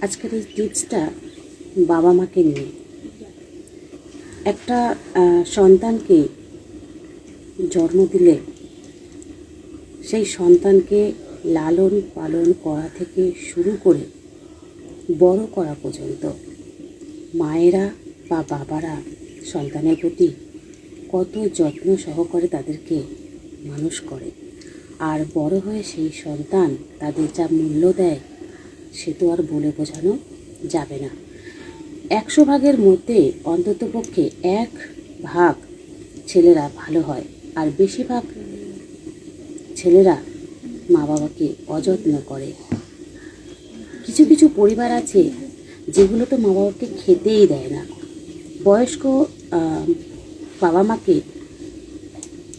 আজকের এই টিপসটা বাবা মাকে নিয়ে। একটা সন্তানকে জন্ম দিলে সেই সন্তানকে লালন পালন করা থেকে শুরু করে বড় করা পর্যন্ত মায়েরা বা বাবারা সন্তানের প্রতি কত যত্ন সহকারে তাদেরকে মানুষ করে, আর বড় হয়ে সেই সন্তান তাদের যা মূল্য দেয় সে তো আর বলে বোঝানো যাবে না। 100 ভাগের মধ্যে অন্ততপক্ষে 1 ভাগ ছেলেরা ভালো হয়, আর বেশিরভাগ ছেলেরা মা বাবাকে অযত্ন করে। কিছু কিছু পরিবার আছে যেগুলো তো মা বাবাকে খেতেই দেয় না। বয়স্ক বাবা মাকে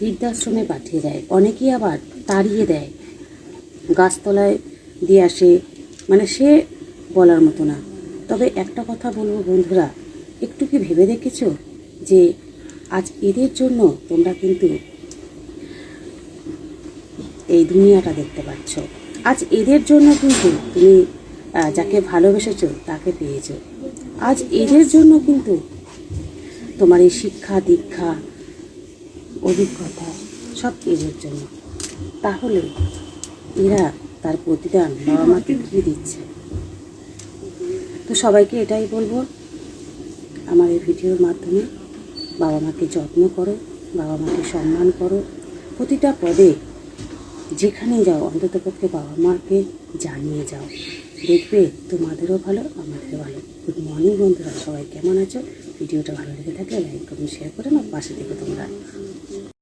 বৃদ্ধাশ্রমে পাঠিয়ে দেয়, অনেকেই আবার তাড়িয়ে দেয়, গাছতলায় দিয়ে আসে, মানে সে বলার মতো না। তবে একটা কথা বলবো বন্ধুরা, একটু কি ভেবে দেখেছো যে আজ এদের জন্য তোমরা কিন্তু এই দুনিয়াটা দেখতে পাচ্ছ। আজ এদের জন্য কিন্তু তুমি যাকে ভালোবেসেছো তাকে পেয়েছো। আজ এদের জন্য কিন্তু তোমার এই শিক্ষা দীক্ষা অভিজ্ঞতা সব এদের জন্য। তাহলে এরা তার প্রতিদান বাবা মাকে কী দিচ্ছে? তো সবাইকে এটাই বলবো, আমার এই ভিডিওর মাধ্যমে বাবা মাকে যত্ন করো, বাবা মাকে সম্মান করো। প্রতিটা পদে যেখানে যাও অন্ততপক্ষে বাবা মাকে জানিয়ে যাও, দেখবে তোমাদেরও ভালো আমাদেরও ভালো। গুড মর্নিং বন্ধুরা, সবাই কেমন আছো? ভিডিওটা ভালো লেগে থাকলে লাইক করুন, শেয়ার করুন আর পাশে থেকে তোমরা